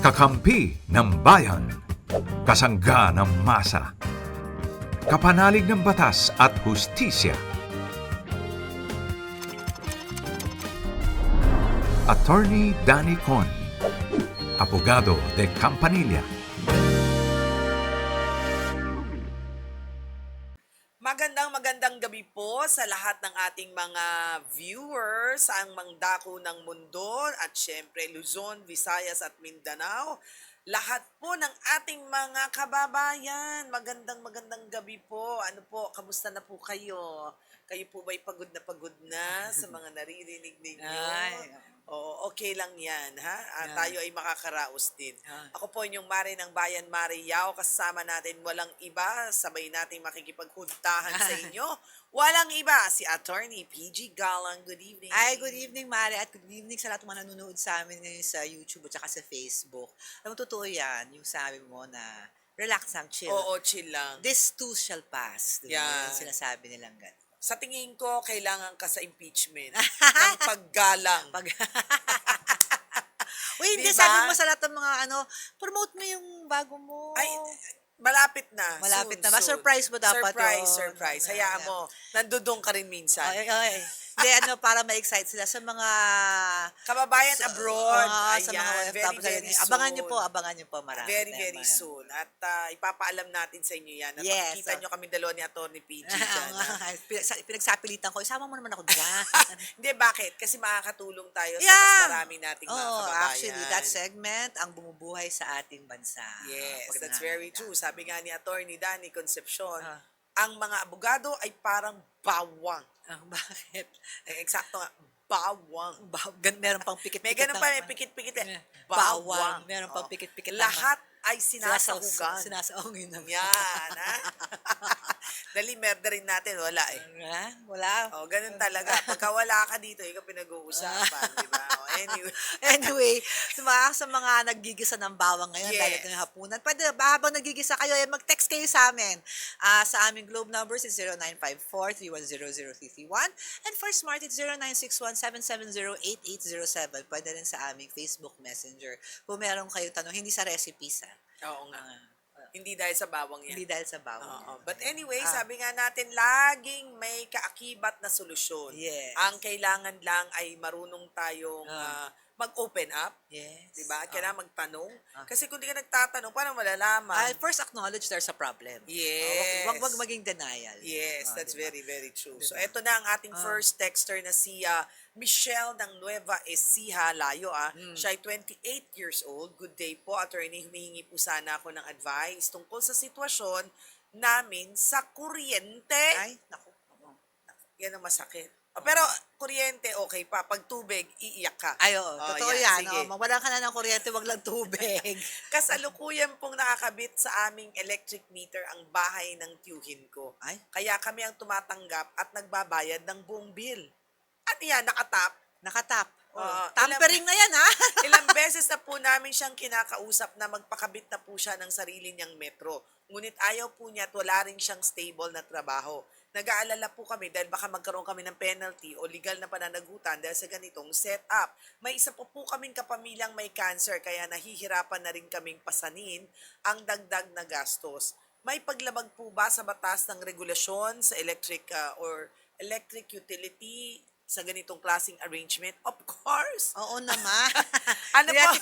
Kakampi ng bayan, kasangga ng masa, kapanalig ng batas at hustisya. Attorney Danny Con, Abogado de Campanilla. Magandang gabi po sa lahat ng ating mga viewers ang mangdako ng mundo at syempre Luzon, Visayas at Mindanao. Lahat po ng ating mga kababayan, magandang gabi po. Ano po, kamusta na po kayo? Kayo po ba'y pagod na sa mga naririnig ninyo? Ay. Oo, okay lang yan, ha? Tayo ay makakaraos din. Ako po inyong Mari ng Bayan, Mari Yao. Kasama natin walang iba. Sabay nating makikipaghuntahan sa inyo. Walang iba, si Attorney PG Galang. Good evening. Ay, good evening, Mari, at good evening sa lahat ng mga nanonood sa amin ngayon sa YouTube at saka sa Facebook. Alam mo, totoo yan, yung sabi mo na relax lang, chill. Oo, chill lang. This too shall pass. Diba? Yan. Yung sinasabi nilang gano'n. Sa tingin ko, kailangan ka sa impeachment ng paggalang. Uy, hindi, Diba? sabi mo sa lahat ng mga promote mo yung bago mo. Ay, malapit na. Malapit na. Soon. Surprise mo dapat Surprise. yun. Hayaan mo. Nandudong ka rin minsan. Ay. Hindi, para ma-excite sila sa mga Kababayan abroad. sa mga Ayan, OFW. very Abangan soon. niyo po, marami. Very soon. At ipapaalam natin sa inyo yan. At Yes, makikita nyo kami dalawa ni Atty. PG dyan. ha? Pinagsapilitan ko, isama mo naman ako dyan. Hindi, bakit? Kasi makakatulong tayo sa Yeah. mas marami nating mga Oh, kababayan. actually, that segment ang bumubuhay sa ating bansa. Yes, Pag that's na- very true. Sabi nga ni Atty. Danny Concepcion, Ah. ang mga abogado ay parang bawang. Bakit? Eksakto nga, bawang. Meron pang pikit-pikit. May ganun pa, may na- pikit-pikit. Bawang. Meron pang Oh. pikit-pikit na- Lahat ay sinasahugan. Sinasahugin ng Yan, ha? Dali, murderin natin. Wala eh. Wala. Oh, ganun talaga. Pagka wala ka dito, ikaw pinag-uusapan, di ba? Oh, anyway. Anyway, sa mga naggigisa ng bawang ngayon Yes. dahil ito yung hapunan, pwede ba habang naggigisa kayo, mag-text kayo sa amin. Sa aming Globe numbers is 0954-3100331 and for Smart it's 0961-770-8807. Pwede rin sa aming Facebook Messenger. Kung meron kayo tanong, hindi sa recipes Oo nga. Hindi dahil sa bawang yan. hindi dahil sa bawang. Oo. But anyway, sabi nga natin, laging may kaakibat na solusyon. Yes. Ang kailangan lang ay marunong tayong mag-open up. Yes. Diba? Kailangan magtanong. Kasi kung di ka nagtatanong, paano malalaman? First acknowledge there's a problem. Yes. Wag maging denial. Yes, that's diba? very true. So, eto na ang ating first texter na si Michelle ng Nueva Ecija, Layo. Siya ay 28 years old. Good day po, attorney. Humihingi po sana ako ng advice tungkol sa sitwasyon namin sa kuryente. Ay, naku. Yan ang masakit. Pero kuryente, okay pa. Pag tubig, iiyak ka. Ay, oo. Totoo yan. Sige. Mawalan ka na ng kuryente, wag lang tubig. Kasalukuyan pong nakakabit sa aming electric meter ang bahay ng tiyuhin ko. Ay. Kaya kami ang tumatanggap at nagbabayad ng buong bill. At yan, nakatap. Nakatap. Oo. Tampering na yan, ha? Ilang beses na po namin siyang kinakausap na magpakabit na po siya ng sarili niyang metro. Ngunit ayaw po niya at wala rin siyang stable na trabaho. Nag-aalala po kami dahil baka magkaroon kami ng penalty o legal na pananagutan dahil sa ganitong setup. May isa po kaming kapamilyang may cancer kaya nahihirapan na rin kaming pasanin ang dagdag na gastos. May paglabag po ba sa batas ng regulasyon sa electric or electric utility sa ganitong klaseng arrangement? Of course! Oo naman. Ano po?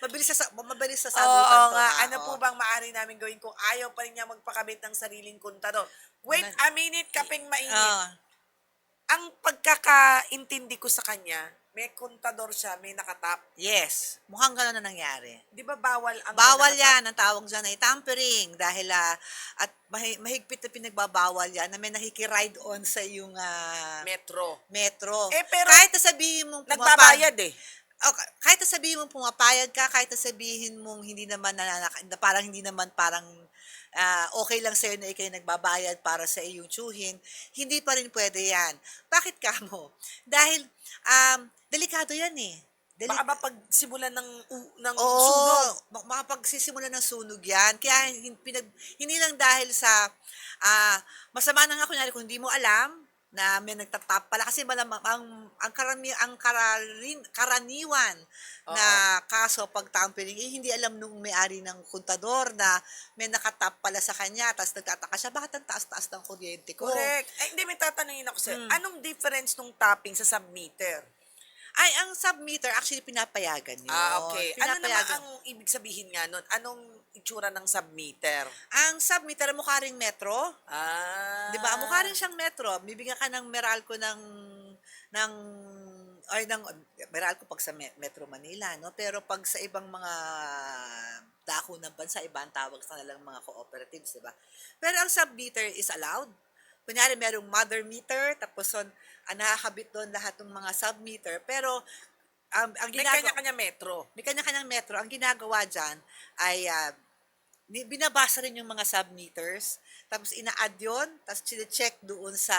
Mabilis sa Oo sagutan to. nga. ha? Ano po Oo. bang maaari namin gawin kung ayaw pa rin niya magpakabit ng sariling kontador? Wait a minute, kaping mainit. Oo. Ang pagkakaintindi ko sa kanya, may kontador siya, may nakatap. Yes. Mukhang gano'n na nangyari. Di ba bawal ang Bawal nakatap? yan. Ang tawag dyan ay tampering. Dahil, at mahigpit na pinagbabawal yan na may nakikiride on sa iyong Metro. metro. Pero, kahit na sabihin mong nagbabayad eh. Kahit na sabihin mong pumapayag ka, kahit na sabihin mong hindi naman parang hindi naman parang okay lang sa'yo na ikay nagbabayad para sa iyong tiyuhin, hindi pa rin pwede yan. Bakit ka mo? Dahil delikado yan eh. Baka ba pagsimulan ng sunog? Oo, makapagsisimula ng sunog yan. Kaya hindi lang dahil sa masama na nga kunyari kung hindi mo alam na may nagtatap pala kasi malamang karaniwan na Oo. kaso pag tampering, eh, hindi alam nung may-ari ng kontador na may nakatap pala sa kanya tapos nagtataka siya, "Bakit ang taas-taas ng kuryente ko?" Correct. Ay, hindi, may tatanungin ako sa'yo. Hmm. Anong difference nung tapping sa submeter? Ay, ang submeter actually pinapayagan yun, Okay. Ano naman pinapayagan. ang ibig sabihin nga nun? Anong itsura ng submeter? Ang submeter mukha ring metro. 'Di ba, mukha rin Ah, siyang metro, bibigyan ka ng Meralco ng ng Meralco 'pag sa Metro Manila 'no, pero 'pag sa ibang mga dako ng bansa, iba ang tawag sa kanilang mga cooperatives, 'di ba? Pero ang sub-meter is allowed. Kunyari merong mother meter, tapos nakakabit do'n lahat ng mga sub-meter, pero ang may ginagawa kanya-kanya metro. may kanya-kanyang metro, ang ginagawa diyan ay, binabasa rin yung mga sub-meters, tapos ina-add yun, tapos chine-check doon sa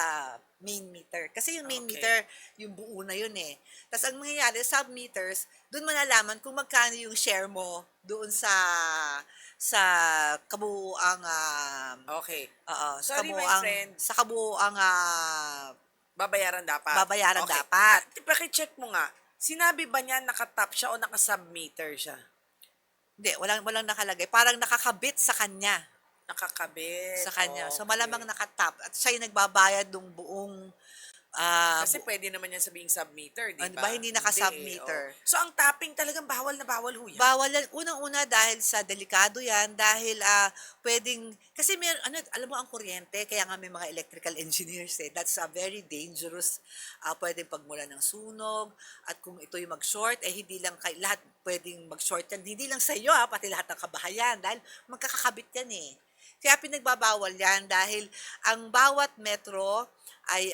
main meter. Kasi yung main Okay. meter, yung buo na yun eh. Tapos ang mangyayari, sub-meters, doon malalaman kung magkano yung share mo doon sa kabuuang Okay. sa Sorry, my kabuuang friend. sa kabuuang Babayaran dapat. babayaran Okay. dapat. Paki-check mo nga. Sinabi ba niya naka-top siya o naka-submeter siya? Hindi, walang nakalagay. Parang nakakabit sa kanya. Nakakabit. Sa kanya. So, Okay. malamang nakatap at siya yung nagbabayad ng buong, Kasi pwede naman yan sabihing submeter, di di ba? ba hindi naka-submeter. Oo. So, ang tapping talagang bawal na bawal ho yan. Bawal yan. Unang-una dahil sa delikado yan, dahil pwedeng, kasi alam mo ang kuryente, kaya nga may mga electrical engineers eh. That's very dangerous. Pwedeng pagmula ng sunog, at kung ito'y mag-short, eh hindi lang lahat pwedeng mag-short yan. Hindi lang sa iyo, pati lahat ng kabahayan, dahil magkakakabit yan eh. Kaya pinagbabawal yan dahil ang bawat metro ay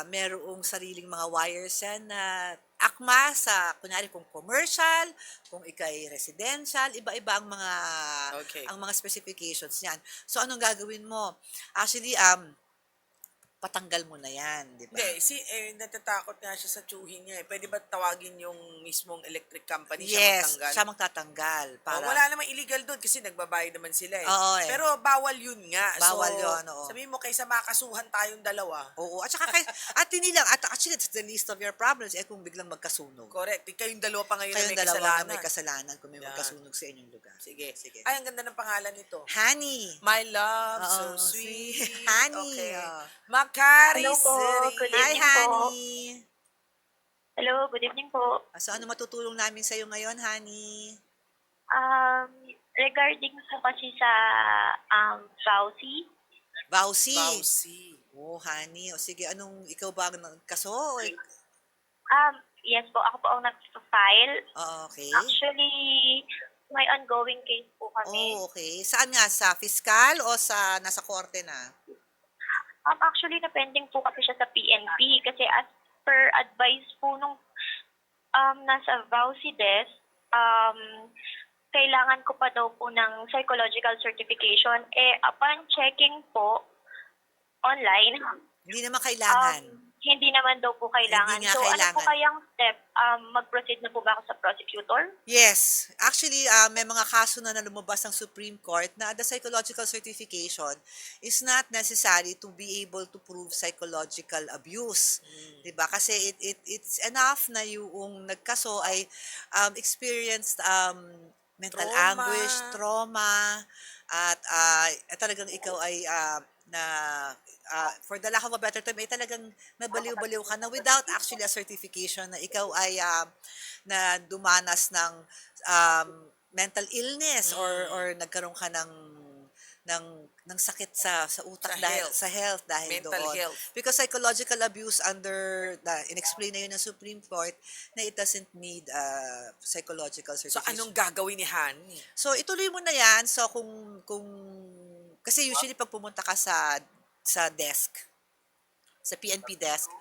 merong sariling mga wires yan na akma sa, kunyari kung commercial, kung ikay residential, iba-iba Okay. ang mga specifications niyan. So anong gagawin mo? Actually, patanggal mo na yan, di ba? Hindi, natatakot nga siya sa tsuhin niya eh. Pwede ba tawagin yung mismong electric company siya Yes, magtanggal? siya magtatanggal. Oh, wala namang illegal doon kasi nagbabayad naman sila eh. Oo eh. Pero bawal yun nga. Bawal so, yun, oo. sabihin mo kaysa makasuhan tayong dalawa. Oo, at saka at hindi lang, at actually, it's the least of your problems, kung biglang magkasunog. Correct. Kayong dalawa pa ngayon na Kayong may dalawa kasalanan. na may kasalanan kung may Yan. magkasunog sa inyong lugar. Sige. Sige. Ay, ang ganda ng pangalan nito. Honey. My love, so Oo, sweet. Honey. Okay. Oh. Makari Hello po, City. good Hi, evening po. Honey. Hello, good evening po. So, ano matutulong namin sa'yo ngayon, Honey? Regarding po kasi sa Vauci, Vauci. Bausi. Oh, Honey. O sige, ikaw ba ang nagkaso? yes po, ako po ang nag-file. Okay. Actually, may ongoing case po kami. Oh, okay. Saan nga? Sa fiscal o nasa korte na? Actually, na-pending po kasi siya sa PNP kasi as per advice po nung nasa Vauci desk, kailangan ko pa daw po ng psychological certification. Upon checking po online, Hindi naman kailangan. hindi naman daw po kailangan. Hindi nga So, ano kailangan. po kayang step? Mag-proceed na po ba ako sa prosecutor? Yes. Actually, may mga kaso na lumabas ng Supreme Court na the psychological certification is not necessary to be able to prove psychological abuse. 'Di ba? Kasi it's enough na yung nagkaso ay experienced mental Trauma. anguish, trauma, at talagang ikaw ay for the lack of a better term, ay talagang nabaliw-baliw ka na without actually a certification na ikaw ay na dumanas ng mental illness or nagkaroon ka ng sakit sa utak Sa dahil health. sa health dahil Mental doon. health. Because psychological abuse inexplain na yun ng Supreme Court na it doesn't need psychological So, certification. anong gagawin ni Hani? So ituloy mo na 'yan. So kung kasi usually pag pumunta ka sa desk, sa PNP desk,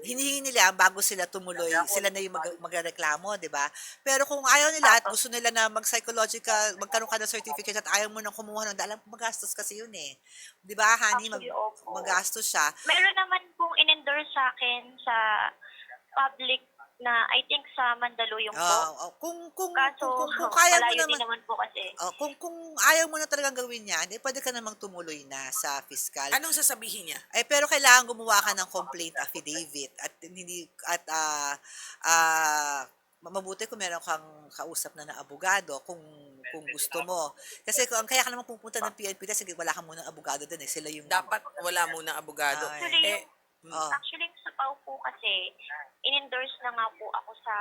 hinihingi nila bago sila tumuloy, sila na yung magrereklamo, 'di ba? Pero kung ayaw nila at gusto nila na magkaroon ka ng certificate at ayaw mo nang kumuha ng dalang, magastos kasi yun eh. 'Di ba, Honey? Actually, opo. Magastos siya. Meron naman pong in-endorse sa akin sa public na I think sa Mandaluyong po. Kaso, kung kaya mo malayo din naman, naman po kasi. kung ayaw mo na talagang gawin yan, pwede ka namang tumuloy na sa fiscal. Anong sasabihin niya? Pero kailangan gumawa ka ng complaint affidavit at hindi at mabuti kung meron kang kausap na abogado kung gusto mo. Kasi kung kaya ka naman pupunta ng PNP kasi wala ka munang abogado doon sila yung Dapat wala munang abogado. Ay. Actually, actually sa PAW po kasi, in-endorse na nga po ako sa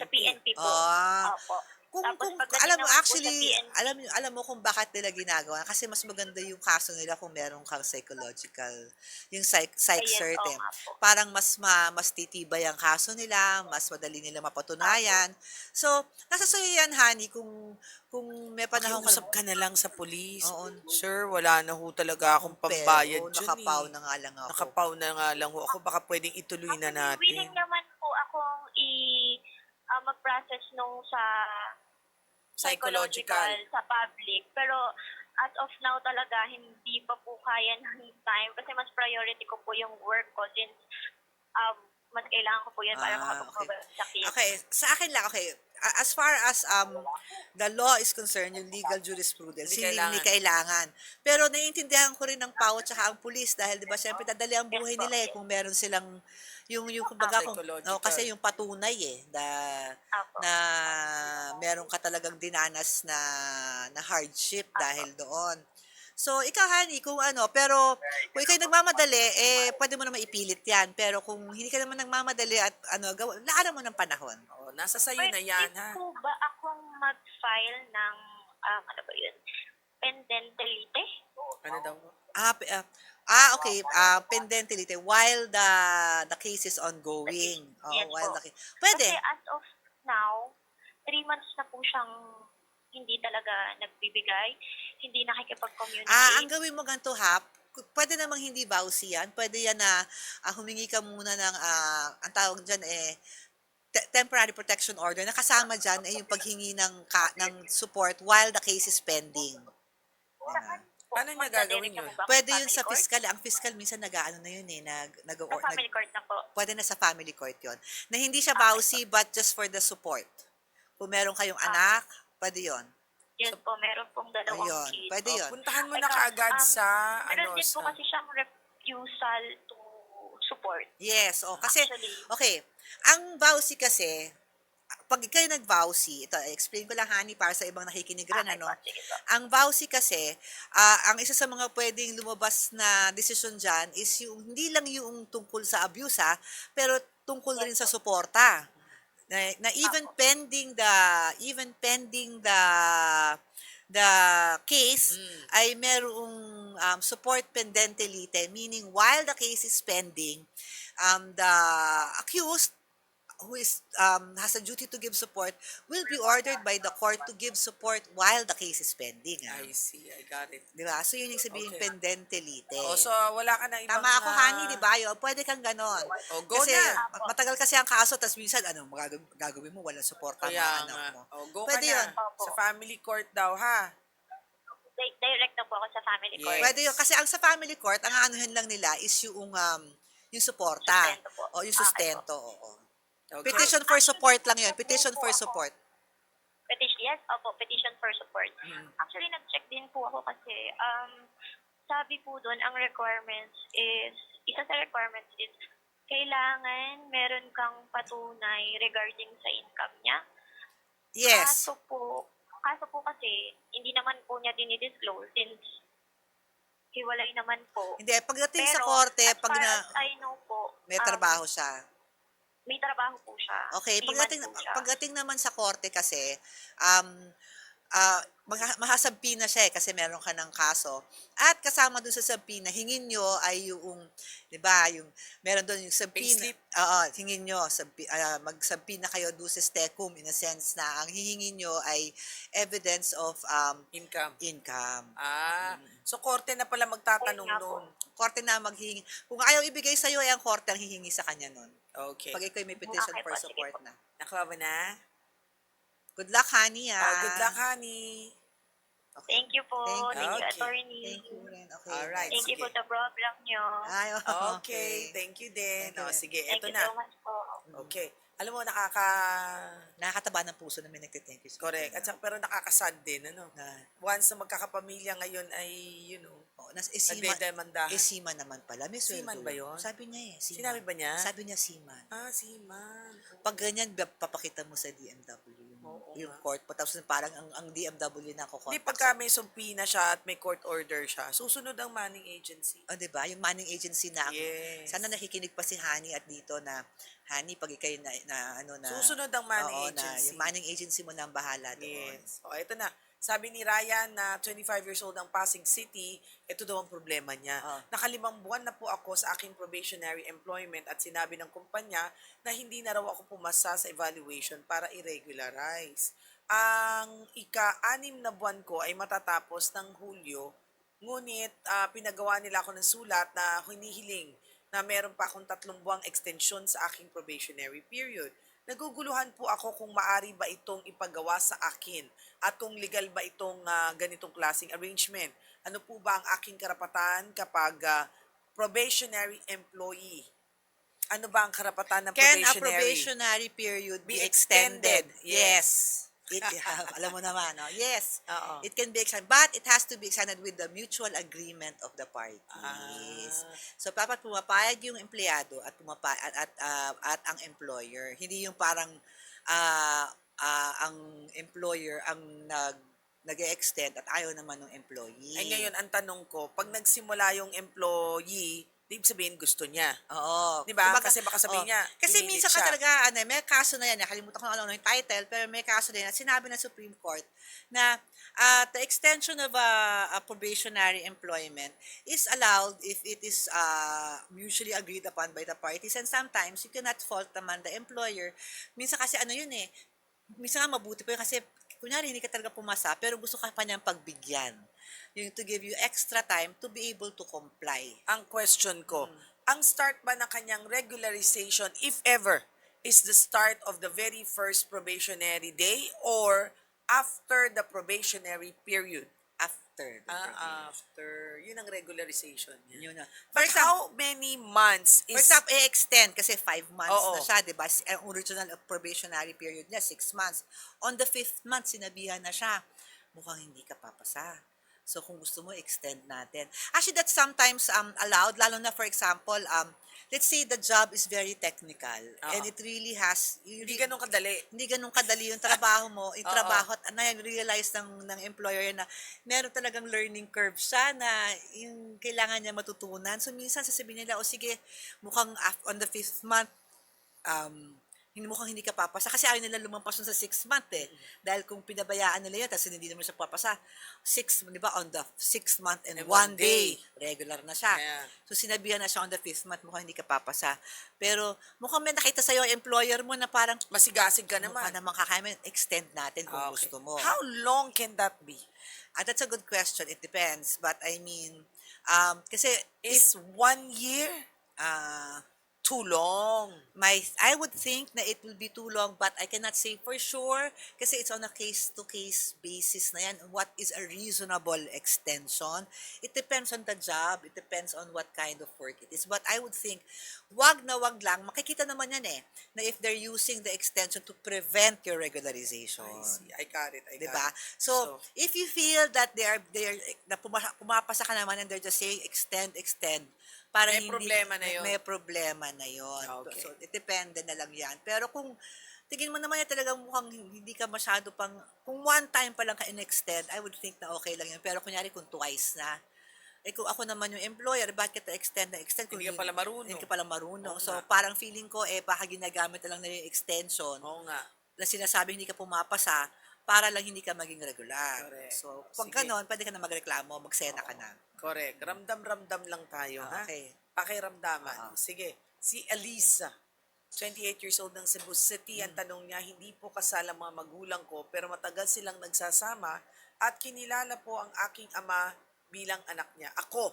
PNP po. Opo. Tapos pagdating alam mo naman po sa actually PNP, alam mo kung bakit nila ginagawa kasi mas maganda yung kaso nila kung meron kang psychological yung psych yes, cert oo nga po. parang mas titibay ang kaso nila, mas madali nila mapatunayan. So nasa sa'yo yan, honey, kung may panahon Makiusap ka na lang sa polis. Oo. Sir, wala na ho talaga akong pambayad pero dyan nakapaw eh. na nga lang ako. Nakapaw na nga lang ho ako. Baka pwedeng ituloy na actually, willing natin. naman po akong mag-process nung sa psychological sa public. Pero as of now talaga, hindi pa po kaya ng time kasi mas priority ko po yung work ko since mas kailangan ko po yun para makapag-cover sa case. Okay, sa akin lang, okay. As far as the law is concerned, yung legal jurisprudence, hindi kailangan. Pero naiintindihan ko rin ng PAO at ang pulis dahil 'di ba siyempre dadali ang buhay nila kung meron silang yung kumbaga kasi yung patunay na meron ka talagang dinanas na hardship dahil doon. So, ikaw, honey, pero kung ikaw nagmamadali, pwede mo naman ipilit yan. Pero kung hindi ka naman nagmamadali at laan mo ng panahon. Nasa sayo na yan, ha? Pwede po ba akong mag-file ng, ano ba yun, pendentilite? Ano daw? Okay. Pendentility while the case is ongoing. Yes While po. pwede. Kasi as of now, 3 months na po siyang hindi talaga nagbibigay, hindi nakikipag-communicate. Ang gawin mo ganito, pwede namang hindi vowsy yan. Pwede yan na humingi ka muna ng, ang tawag dyan temporary protection order. Nakasama dyan yung paghingi ng support while the case is pending. Paano niya gagawin yun? Pwede yun sa fiscal. Ang fiscal minsan nag-ano na yun Sa family court na po. Pwede na sa family court yun. Na hindi siya vowsy but just for the support. Kung meron kayong anak, pwede yun. Yes po, meron pong dalawang kids. Pwede yun. Puntahan mo na kaagad sa, meron din po kasi siyang refusal to support. Yes, kasi, Actually. okay, ang vowsy kasi, pag kayo nag-vowsy, ito, explain ko lang, honey, para sa ibang nakikinig rin, Sige po. Ang vowsy kasi, ang isa sa mga pwedeng lumabas na desisyon dyan is hindi lang yung tungkol sa abuse, pero tungkol rin sa suporta. Na even pending the case ay merong support pendentilite, meaning while the case is pending, the accused who has a duty to give support will be ordered by the court to give support while the case is pending. I see, I got it. Diba? So yun yung sabihin pendentilite. So wala ka na ibang... Tama ako, honey, di ba? Pwede kang ganon. Go kasi na. matagal kasi ang kaso, tapos minsan, gagawin mo? Walang suporta ng anak mo. Go Pwede ka na. yun. Sa family court daw, ha? Direct na po ako sa family court. Yes. Pwede yun. Kasi ang sa family court, ang anuhin lang nila is yung suporta. Sustento po. O yung sustento, oo. Okay. Petition for support lang yun. Petition for support. Yes, opo, petition for support. Actually, nag-check din po ako kasi sabi po doon, ang requirements is, isa sa requirements is, kailangan meron kang patunay regarding sa income niya. Yes. Kaso po kasi, hindi naman po niya dinidisclose since hiwalay naman po. Hindi, pagdating sa Pero, korte, as far as I know po, may trabaho siya. may trabaho po siya. Okay, Seaman po siya. pagdating naman sa korte kasi, mahasabpi na siya kasi meron ka ng kaso. At kasama dun sa sabpi na hingin nyo ay yung, di ba, meron dun yung sabpi na, Payslip. hingin nyo, magsabpi na kayo doon sa STECUM in a sense na ang hihingin nyo ay evidence of income. So korte na pala magtatanong Ayun nga po. nun. Korte na maghihingi. Kung ayaw ibigay sa'yo, ay ang korte ang hihingi sa kanya nun. Okay. Pag ikaw may petition Okay for po, sige support po. na. Nakuha mo na? Good luck, honey, Good luck, honey. Okay. Thank you po. Thank Thank you, Okay. attorney. Thank you rin. Okay. Alright. Thank you Sige. po sa program nyo. Ay, Okay. Thank you din. Thank you. Sige, Thank eto you na. so much po. Okay. Alam mo, Nakakataba ng puso na may nagte-thank you. correct. At saka, pero nakakasad din, ano. Na, Once na magkakapamilya ngayon ay, nagdedemandahan. seaman naman pala. May Seaman sweldo. ba yun? Sabi niya seaman. Sinabi ba niya? Sabi niya seaman. Seaman. Pag ganyan, papakita mo sa DMW Oo yung nga. court. Tapos parang ang DMW na kukontak. Hindi, pagka may sumpi na siya at may court order siya, susunod ang manning agency. Oh, 'di ba? Yung manning agency na Yes. sana nakikinig pa si Honey at dito na Honey, pag ikay na Susunod ang manning oo, agency. na yung manning agency mo na ang bahala doon. Yes. O, ito na. Sabi ni Ryan na 25 years old ang Pasig City, ito daw ang problema niya. Ah. Nakalimang buwan na po ako sa aking probationary employment at sinabi ng kumpanya na hindi na raw ako pumasa sa evaluation para i-regularize. Ang ika-6 na buwan ko ay matatapos ng Hulyo, ngunit pinagawa nila ako ng sulat na hinihiling na meron pa akong 3 buwang extension sa aking probationary period. Naguguluhan po ako kung maari ba itong ipagawa sa akin at kung legal ba itong ganitong klaseng arrangement. Ano po ba ang aking karapatan kapag probationary employee? Ano ba ang karapatan ng Can a probationary? probationary period be Be extended? extended. Yes. Alam mo naman, no? Yes. Oo. It can be extended, but it has to be extended with the mutual agreement of the parties. Ah. So dapat pumapayag yung empleyado at at ang employer. Hindi yung parang ang employer ang nag-extend at ayaw naman ng employee. Ay ngayon, ang tanong ko, pag nagsimula yung employee, ibig sabihin gusto niya. Oo. Di ba? Diba, Kasi baka sabihin niya, kasi pinilit minsan ka siya. talaga, may kaso na yan, nakalimutan ko na ano yung title, pero may kaso na yan, sinabi ng Supreme Court na the extension of a probationary employment is allowed if it is mutually agreed upon by the parties, and sometimes you cannot fault naman the employer. Minsan kasi ano yun minsan nga mabuti pa yun kasi kunyari hindi ka talaga pumasa, pero gusto ka pa niyang pagbigyan. Yung to give you extra time to be able to comply. Ang question ko, ang start ba ng kanyang regularization, if ever, is the start of the very first probationary day or after the probationary period? After the probation. After. Yun ang regularization niya. Yun na. But how many months For is... example, i-extend kasi 5 months Oo. na siya, di ba? Ang original probationary period niya, 6 months. On the 5th month, sinabihan na siya, mukhang hindi ka papasa. So, kung gusto mo, extend natin. Actually, that's sometimes allowed, lalo na, for example, let's say the job is very technical and it really has... Hindi ganun kadali. Hindi ganun kadali yung trabaho mo, yung Oo. trabaho at na-realize ng employer na meron talagang learning curve siya na yung kailangan niya matutunan. So, minsan sasabihin nila, sige, mukhang on the 5th month, mukhang hindi ka papasa. Kasi ayaw nila lumampas sa 6th month Dahil kung pinabayaan nila yan, tapos hindi naman siya papasa, 6, di ba, on the 6th month and 1 day, regular na siya. Yeah. So, sinabihan na siya on the 5th month, mukhang hindi ka papasa. Pero, mukhang may nakita sa'yo, employer mo na parang, Masigasig ka mukha naman. naman kakayaman, extend natin kung Okay. gusto mo. How long can that be? That's a good question. It depends. But I mean, kasi Is 1 year uh, too long? I would think na it will be too long, but I cannot say for sure kasi it's on a case-to-case basis na yan. What is a reasonable extension? It depends on the job. It depends on what kind of work it is. But I would think, wag na wag lang, makikita naman yan na if they're using the extension to prevent your regularization. I see. I got it. Diba? So, if you feel that they are na pumapasa ka naman and they're just saying extend, para May problema na yun. May problema na yun. Okay. So, it depende na lang yan. Pero kung tingin mo naman yan talagang mukhang hindi ka masyado kung one time pa lang ka in-extend, I would think na okay lang yun. Pero kunyari kung twice na, kung ako naman yung employer, bakit extend na extend? Hindi ka pala marunong. Hindi ka pala marunong. Oo So, nga. parang feeling ko, baka ginagamit na lang na yung extension Oo nga. na sinasabi hindi ka pumapasa para lang hindi ka maging regular. Correct. So, pag Sige. ganon, pwede ka na magreklamo, magsena ka na. Correct. Ramdam-ramdam lang tayo, ha? Okay. Pakiramdaman. Sige. Si Elisa, 28 years old ng Cebu City, ang tanong niya, hindi po kasal ang mga magulang ko, pero matagal silang nagsasama at kinilala po ang aking ama bilang anak niya. Ako,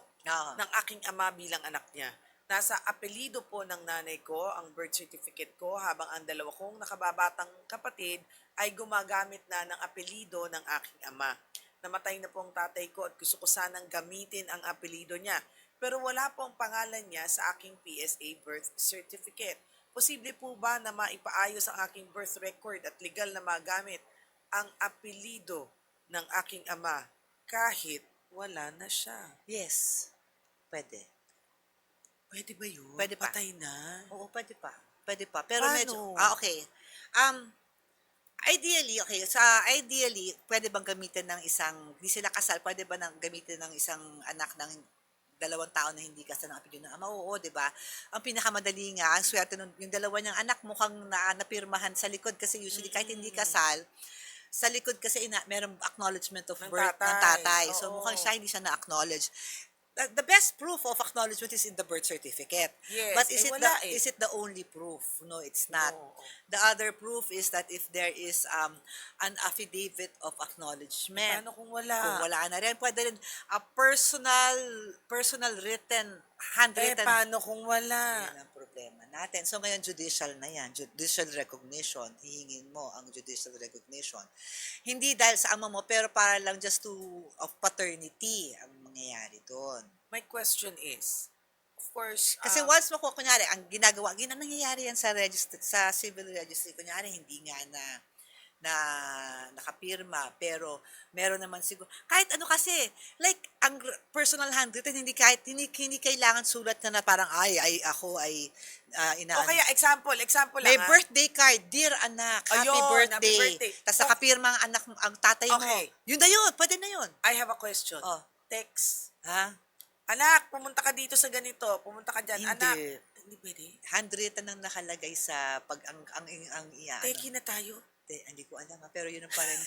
ng aking ama bilang anak niya. Nasa apelido po ng nanay ko ang birth certificate ko habang ang dalawa kong nakababatang kapatid ay gumagamit na ng apelido ng aking ama. Namatay na po ang tatay ko at gusto ko sanang gamitin ang apelido niya. Pero wala po ang pangalan niya sa aking PSA birth certificate. posible po ba na maipaayos ang aking birth record at legal na magamit ang apelido ng aking ama kahit wala na siya? Yes. Pwede. Pwede ba yun? Pwede pa. Patay na? Oo, pwede pa. Pwede pa. Pero Paano? medyo, okay. Ideally, pwede bang gamitin ng isang, di sila kasal, pwede ba nang gamitin ng isang anak ng 2 taon na hindi kasal ng apelyido ng ama? Oo, di ba? Ang pinakamadali nga, ang swerte nun, yung 2 niyang anak mukhang napirmahan sa likod kasi usually kahit hindi kasal, sa likod kasi merong acknowledgement of Ng birth ng tatay. tatay. So Oo. mukhang siya hindi siya na-acknowledge. The best proof of acknowledgement is in the birth certificate. Yes, But wala eh. is it the only proof? No, it's not. Oo. The other proof is that if there is an affidavit of acknowledgement, Paano kung wala? kung wala na rin, pwede rin a personal written, handwritten. Paano kung wala? Yan ang problema natin. So ngayon, judicial na yan. Judicial recognition. Hihingin mo ang judicial recognition. Hindi dahil sa ama mo, pero para lang just of paternity ang mangyayari doon. My question is, of course, Kasi once mo kunyari, ang nangyayari yan sa civil registry, kunyari, hindi nga na nakapirma, pero meron naman siguro, kahit ano kasi, like, ang personal handwritten, hindi kailangan sulat na parang, ako ay o kaya example lang. may birthday card, dear anak, happy Ayun, birthday. happy birthday. Tapos nakapirma ang anak, ang tatay mo. Okay. Yun na yun, pwede na yun. I have a question. Oh. Text. Ha? Anak, pumunta ka dito sa ganito. Pumunta ka dyan. Hindi. Anak. Hindi pwede. Handwritten ang nakalagay sa pag ang iya. Teki na tayo. Hindi ko alam pero yun ang pa rin.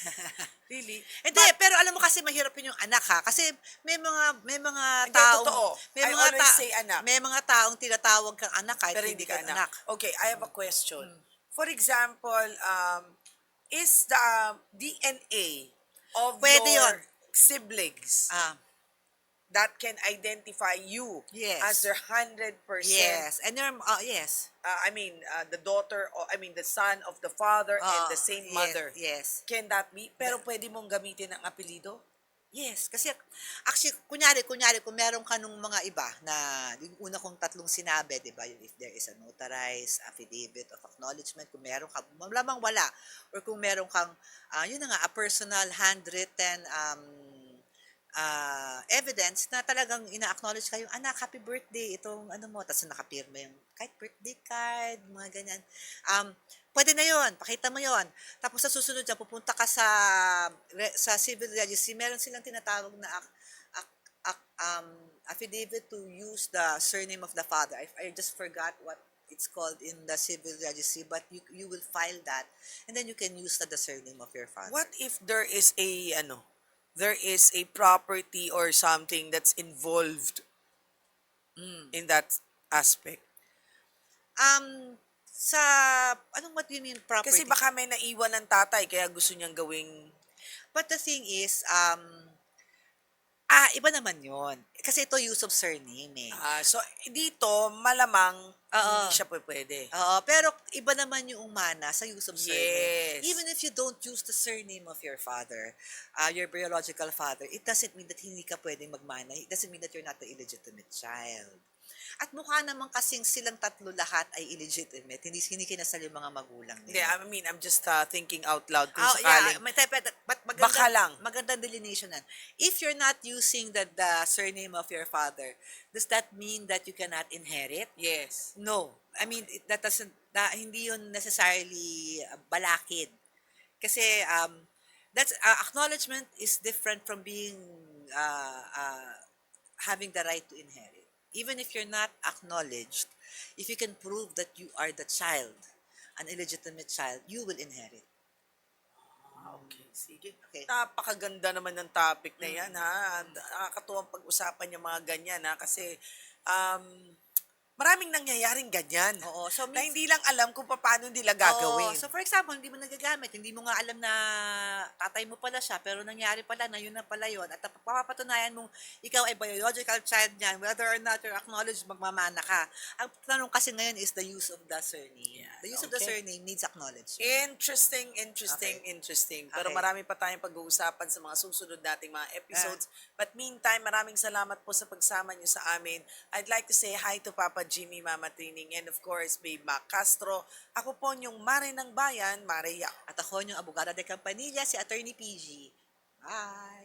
Really? Hindi, pero alam mo kasi mahirap yun yung anak ha. Kasi may mga Hindi, taong totoo. I always say anak. May mga taong tinatawag kang anak kahit Pero hindi ka anak. Okay, I have a question. For example, is the DNA of Pwede your yun. siblings that can identify you Yes. as their 100%? Yes. And you're, yes. The daughter, the son of the father and the same yes, mother. Yes. Can that be? Pero pwede mong gamitin ang apelido? Yes, kasi actually, kunyari, kung meron ka nung mga iba na, yung una kong 3 sinabi, di ba, if there is a notarized affidavit of acknowledgement, kung meron ka, malamang wala, or kung meron kang, yun na nga, a personal handwritten evidence na talagang ina-acknowledge kayo, anak, happy birthday, itong ano mo, tapos nakapirma yung kahit birthday card, mga ganyan. Pwede na yon, pakita mo yon. Tapos sa susunod dyan, pupunta ka sa civil registry, meron silang tinatawag na affidavit to use the surname of the father. I just forgot what it's called in the civil registry, but you will file that, and then you can use the surname of your father. What if there is a property or something that's involved in that aspect? What do you mean property? Kasi baka may naiwan ng tatay kaya gusto niyang gawing... But the thing is, iba naman yon. Kasi ito use of surname eh. So, dito, malamang hindi siya pwede. Oo, pero iba naman yung umana sa use of surname. Yes. Even if you don't use the surname of your father, your biological father, it doesn't mean that hindi ka pwedeng magmana. It doesn't mean that you're not the illegitimate child. At mukha naman kasing silang 3 lahat ay illegitimate. Hindi kinasal yung mga magulang nila. Hindi, I'm just thinking out loud kung Yeah, sakaling... but Baka lang. magandang delineation yan. If you're not using the surname of your father, does that mean that you cannot inherit? Yes. No. I mean, hindi yun necessarily balakid. Kasi that's acknowledgement is different from being having the right to inherit. Even if you're not acknowledged, if you can prove that you are the child, an illegitimate child, you will inherit. Okay, sige. Okay. Napakaganda naman ng topic na yan, ha? Nakakatuwang pag-usapan yung mga ganyan, ha? Kasi, maraming nangyayaring ganyan. Oo. So, Na hindi lang alam kung paano nila gagawin. So, for example, hindi mo nagagamit, hindi mo nga alam na tatay mo pala siya, pero nangyari pala na yun na pala yun. At papapatunayan mong ikaw ay biological child niyan, whether or not you're acknowledged, magmamana ka. Ang tanong kasi ngayon is the use of the surname. The use of the surname needs acknowledgement. Interesting. Pero Okay. marami pa tayong pag-uusapan sa mga susunod nating mga episodes. But meantime, maraming salamat po sa pagsama niyo sa amin. I'd like to say hi to Papa Jimmy Mama Trining, and of course, Babe Mac Castro. Ako po yung Mare ng Bayan, Mare Yap. At ako yung abogada de Campanilla, si Attorney PG. Bye!